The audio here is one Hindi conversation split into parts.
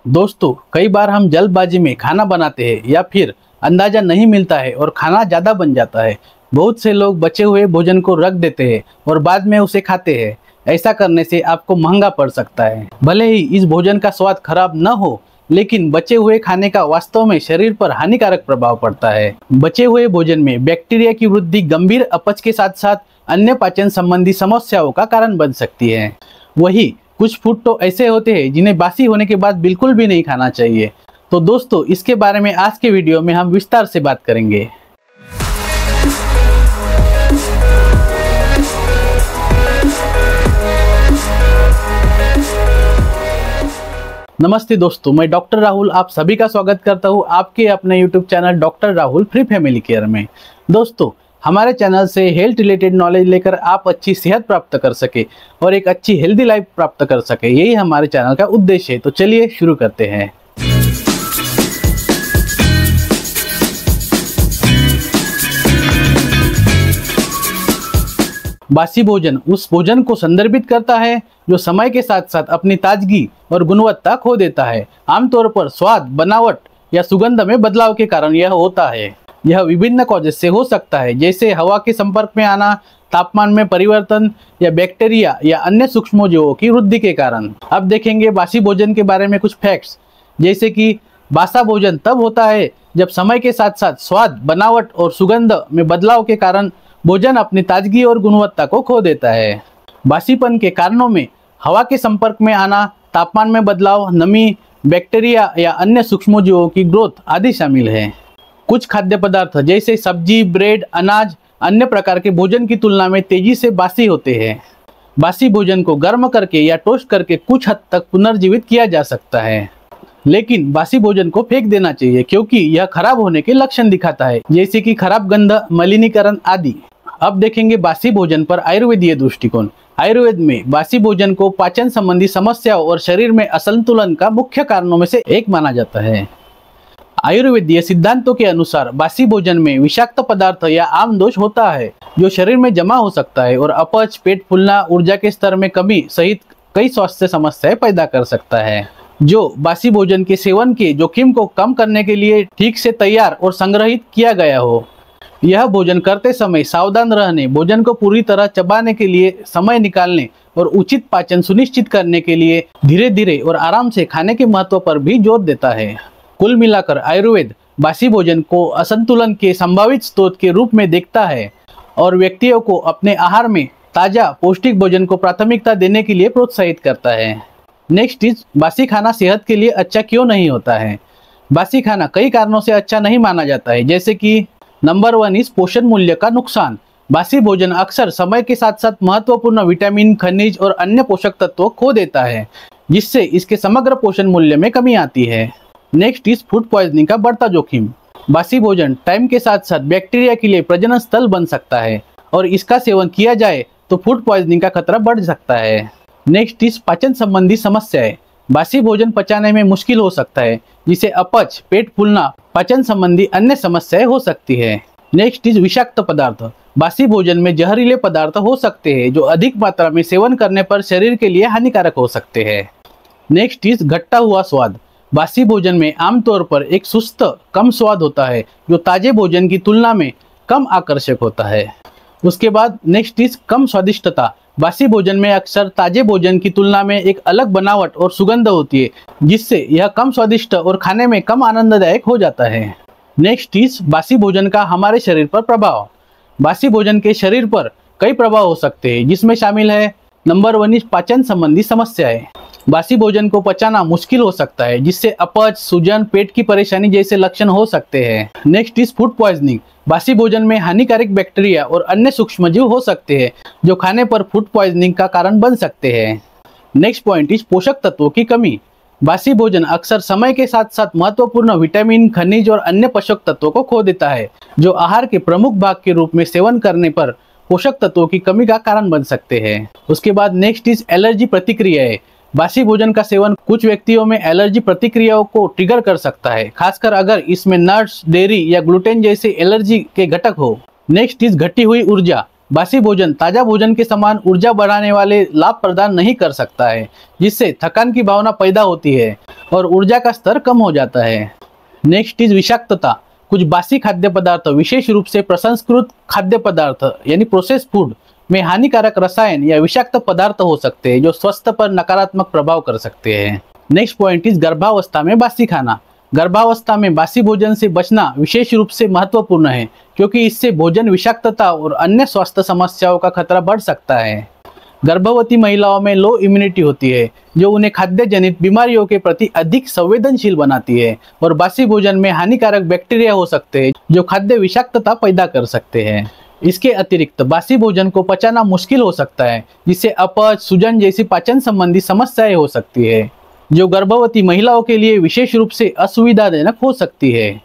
दोस्तों, कई बार हम जल्दबाजी में खाना बनाते हैं या फिर अंदाजा नहीं मिलता है और खाना ज़्यादा बन जाता है। बहुत से लोग बचे हुए भोजन को रख देते हैं और बाद में उसे खाते हैं। ऐसा करने से आपको महंगा पड़ सकता है। भले ही इस भोजन का स्वाद खराब न हो, लेकिन बचे हुए खाने का वास्तव में शरीर पर हानिकारक प्रभाव पड़ता है। बचे हुए भोजन में बैक्टीरिया की वृद्धि गंभीर अपच के साथ साथ अन्य पाचन संबंधी समस्याओं का कारण बन सकती है। वही कुछ फूड तो ऐसे होते हैं जिन्हें बासी होने के बाद बिल्कुल भी नहीं खाना चाहिए। तो दोस्तों, इसके बारे में आज के वीडियो में हम विस्तार से बात करेंगे। नमस्ते दोस्तों, मैं डॉक्टर राहुल आप सभी का स्वागत करता हूं आपके अपने YouTube channel doctor Rahul free family care में। दोस्तों, हमारे चैनल से हेल्थ रिलेटेड नॉलेज लेकर आप अच्छी सेहत प्राप्त कर सके और एक अच्छी हेल्दी लाइफ प्राप्त कर सके, यही हमारे चैनल का उद्देश्य है। तो चलिए शुरू करते हैं। बासी भोजन उस भोजन को संदर्भित करता है जो समय के साथ साथ अपनी ताजगी और गुणवत्ता खो देता है। आमतौर पर स्वाद, बनावट या सुगंध में बदलाव के कारण यह होता है। यह विभिन्न कॉजेस से हो सकता है, जैसे हवा के संपर्क में आना, तापमान में परिवर्तन या बैक्टीरिया या अन्य सूक्ष्मजीवों की वृद्धि के कारण। अब देखेंगे बासी भोजन के बारे में कुछ फैक्ट्स, जैसे कि बासा भोजन तब होता है जब समय के साथ साथ स्वाद, बनावट और सुगंध में बदलाव के कारण भोजन अपनी ताजगी और गुणवत्ता को खो देता है। बासीपन के कारणों में हवा के संपर्क में आना, तापमान में बदलाव, नमी, बैक्टीरिया या अन्य सूक्ष्मजीवों की ग्रोथ आदि शामिल है। कुछ खाद्य पदार्थ जैसे सब्जी, ब्रेड, अनाज अन्य प्रकार के भोजन की तुलना में तेजी से बासी होते हैं। बासी भोजन को गर्म करके या टोस्ट करके कुछ हद तक पुनर्जीवित किया जा सकता है, लेकिन बासी भोजन को फेंक देना चाहिए क्योंकि यह खराब होने के लक्षण दिखाता है, जैसे कि खराब गंध, मलिनीकरण आदि। अब देखेंगे बासी भोजन पर आयुर्वेदीय दृष्टिकोण। आयुर्वेद में बासी भोजन को पाचन संबंधी समस्याओं और शरीर में असंतुलन का मुख्य कारणों में से एक माना जाता है। आयुर्वेदीय सिद्धांतों के अनुसार बासी भोजन में विषाक्त पदार्थ या आम दोष होता है जो शरीर में जमा हो सकता है और अपच, पेट फूलना, ऊर्जा के स्तर में कमी सहित कई स्वास्थ्य समस्याएं पैदा कर सकता है। जो बासी भोजन के सेवन के जोखिम को कम करने के लिए ठीक से तैयार और संग्रहित किया गया हो। यह भोजन करते समय सावधान रहने, भोजन को पूरी तरह चबाने के लिए समय निकालने और उचित पाचन सुनिश्चित करने के लिए धीरे धीरे और आराम से खाने के महत्व पर भी जोर देता है। कुल मिलाकर आयुर्वेद बासी भोजन को असंतुलन के संभावित स्रोत के रूप में देखता है और व्यक्तियों को अपने आहार में ताजा पौष्टिक भोजन को प्राथमिकता देने के लिए प्रोत्साहित करता है। नेक्स्ट इज, बासी खाना सेहत के लिए अच्छा क्यों नहीं होता है। बासी खाना कई कारणों से अच्छा नहीं माना जाता है, जैसे कि नंबर 1 इज पोषण मूल्य का नुकसान। बासी भोजन अक्सर समय के साथ साथ महत्वपूर्ण विटामिन, खनिज और अन्य पोषक तत्वों खो देता है, जिससे इसके समग्र पोषण मूल्य में कमी आती है। नेक्स्ट इज फूड पॉइजनिंग का बढ़ता जोखिम। बासी भोजन टाइम के साथ साथ बैक्टीरिया के लिए प्रजनन स्थल बन सकता है और इसका सेवन किया जाए तो फूड पॉइजनिंग का खतरा बढ़ सकता है। नेक्स्ट इज पाचन संबंधी समस्याएं। बासी भोजन पचाने में मुश्किल हो सकता है, जिसे अपच, पेट फूलना, पाचन संबंधी अन्य समस्याएं हो सकती है। नेक्स्ट इज विषाक्त पदार्थ। बासी भोजन में जहरीले पदार्थ हो सकते हैं जो अधिक मात्रा में सेवन करने पर शरीर के लिए हानिकारक हो सकते हैं। नेक्स्ट इज घटता हुआ स्वाद। बासी भोजन में आमतौर पर एक सुस्त, कम स्वाद होता है जो ताजे भोजन की तुलना में कम आकर्षक होता है। उसके बाद नेक्स्ट इज कम स्वादिष्टता। बासी भोजन में अक्सर ताजे भोजन की तुलना में एक अलग बनावट और सुगंध होती है, जिससे यह कम स्वादिष्ट और खाने में कम आनंददायक हो जाता है। नेक्स्ट इज बासी भोजन का हमारे शरीर पर प्रभाव। बासी भोजन के शरीर पर कई प्रभाव हो सकते हैं, जिसमें शामिल है नंबर 1 इज पाचन संबंधी समस्याएं। बासी भोजन को पचाना मुश्किल हो सकता है, जिससे अपच, सूजन, पेट की परेशानी जैसे लक्षण हो सकते हैं। Next is food poisoning. बासी भोजन में हानिकारक बैक्टीरिया और अन्य सूक्ष्मजीव हो सकते हैं जो खाने पर फूड पॉइजनिंग का कारण बन सकते हैं। नेक्स्ट पॉइंट इज पोषक तत्वों की कमी। बासी भोजन अक्सर समय के साथ साथ महत्वपूर्ण विटामिन, खनिज और अन्य पोषक तत्वों को खो देता है, जो आहार के प्रमुख भाग के रूप में सेवन करने पर पोषक तत्वों की कमी का कारण बन सकते हैं। उसके बाद नेक्स्ट इज एलर्जी प्रतिक्रियाएं। बासी भोजन का सेवन कुछ व्यक्तियों में एलर्जी प्रतिक्रियाओं को ट्रिगर कर सकता है, खासकर अगर इसमें नट्स, डेयरी या ग्लूटेन जैसे एलर्जी के घटक हो। नेक्स्ट इज घटी हुई ऊर्जा। बासी भोजन ताजा भोजन के समान ऊर्जा बढ़ाने वाले लाभ प्रदान नहीं कर सकता है, जिससे थकान की भावना पैदा होती है और ऊर्जा का स्तर कम हो जाता है। नेक्स्ट इज विषाक्तता। कुछ बासी खाद्य पदार्थ, विशेष रूप से प्रसंस्कृत खाद्य पदार्थ यानी प्रोसेस फूड में हानिकारक रसायन या विषाक्त पदार्थ हो सकते हैं जो स्वास्थ्य पर नकारात्मक प्रभाव कर सकते हैं। नेक्स्ट पॉइंट इज गर्भावस्था में बासी खाना। गर्भावस्था में बासी भोजन से बचना विशेष रूप से महत्वपूर्ण है, क्योंकि इससे भोजन विषाक्तता और अन्य स्वास्थ्य समस्याओं का खतरा बढ़ सकता है। गर्भवती महिलाओं में लो इम्यूनिटी होती है, जो उन्हें खाद्य जनित बीमारियों के प्रति अधिक संवेदनशील बनाती है, और बासी भोजन में हानिकारक बैक्टीरिया हो सकते हैं जो खाद्य विषाक्तता पैदा कर सकते हैं। इसके अतिरिक्त बासी भोजन को पचाना मुश्किल हो सकता है, जिससे अपच, सूजन जैसी पाचन संबंधी समस्याएं हो सकती है, जो गर्भवती महिलाओं के लिए विशेष रूप से असुविधाजनक हो सकती है।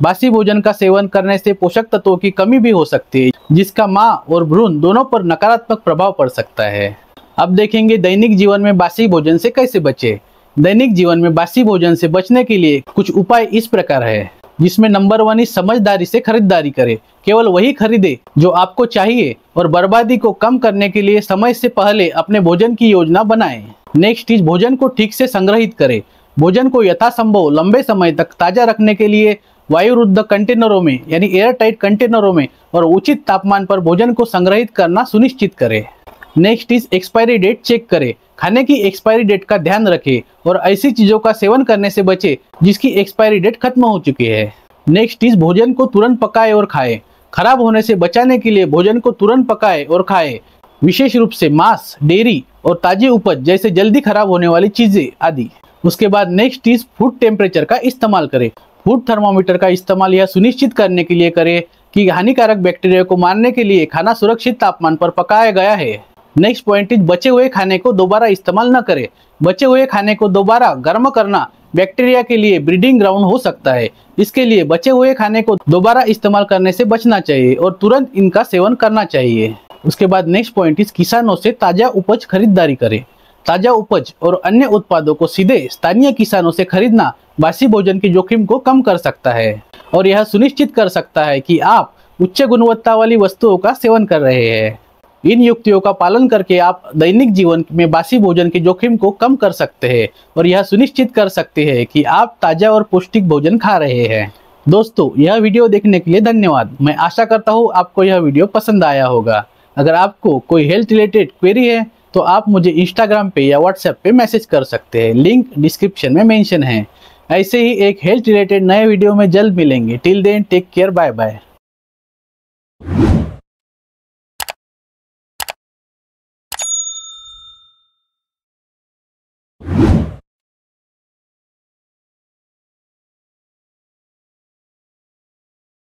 बासी भोजन का सेवन करने से पोषक तत्वों की कमी भी हो सकती है, जिसका मां और भ्रूण दोनों पर नकारात्मक प्रभाव पड़ सकता है। अब देखेंगे दैनिक जीवन में बासी भोजन से कैसे बचे। दैनिक जीवन में बासी भोजन से बचने के लिए कुछ उपाय इस प्रकार है, जिसमें नंबर 1 समझदारी से खरीदारी करें। केवल वही खरीदे जो आपको चाहिए और बर्बादी को कम करने के लिए समय से पहले अपने भोजन की योजना बनाएं। नेक्स्ट इज भोजन को ठीक से संग्रहित करें। भोजन को यथासंभव लंबे समय तक ताजा रखने के लिए वायुरुद्ध कंटेनरों में यानी एयर टाइट कंटेनरों में और उचित तापमान पर भोजन को संग्रहित करना सुनिश्चित करें। Next is expiry date check करें। खाने की एक्सपायरी डेट का ध्यान रखें और ऐसी चीजों का सेवन करने से बचें जिसकी एक्सपायरी डेट खत्म हो चुकी है। नेक्स्ट इज भोजन को तुरंत पकाएं और खाएं। खराब होने से बचाने के लिए भोजन को तुरंत पकाएं और खाएं, विशेष रूप से मांस, डेयरी और ताजी उपज जैसे जल्दी खराब होने वाली चीजें आदि। उसके बाद नेक्स्ट इज फूड टेम्परेचर का इस्तेमाल करें। फूड थर्मामीटर का इस्तेमाल यह सुनिश्चित करने के लिए करें कि हानिकारक बैक्टीरिया को मारने के लिए खाना सुरक्षित तापमान पर पकाया गया है। नेक्स्ट पॉइंट इज बचे हुए खाने को दोबारा इस्तेमाल न करें। बचे हुए खाने को दोबारा गर्म करना बैक्टीरिया के लिए ब्रीडिंग ग्राउंड हो सकता है। इसके लिए बचे हुए खाने को दोबारा इस्तेमाल करने से बचना चाहिए और तुरंत इनका सेवन करना चाहिए। उसके बाद नेक्स्ट पॉइंट इज किसानों से ताजा उपज खरीदारी करें। ताजा उपज और अन्य उत्पादों को सीधे स्थानीय किसानों से खरीदना बासी भोजन के जोखिम को कम कर सकता है और यह सुनिश्चित कर सकता है कि आप उच्च गुणवत्ता वाली वस्तुओं का सेवन कर रहे हैं। इन युक्तियों का पालन करके आप दैनिक जीवन में बासी भोजन के जोखिम को कम कर सकते हैं और यह सुनिश्चित कर सकते हैं कि आप ताजा और पौष्टिक भोजन खा रहे हैं। दोस्तों, यह वीडियो देखने के लिए धन्यवाद। मैं आशा करता हूँ आपको यह वीडियो पसंद आया होगा। अगर आपको कोई हेल्थ रिलेटेड क्वेरी है तो आप मुझे इंस्टाग्राम पे या व्हाट्सएप पे मैसेज कर सकते हैं, लिंक डिस्क्रिप्शन में मेंशन है। ऐसे ही एक हेल्थ रिलेटेड नए वीडियो में जल्द मिलेंगे। Till then take care, bye bye.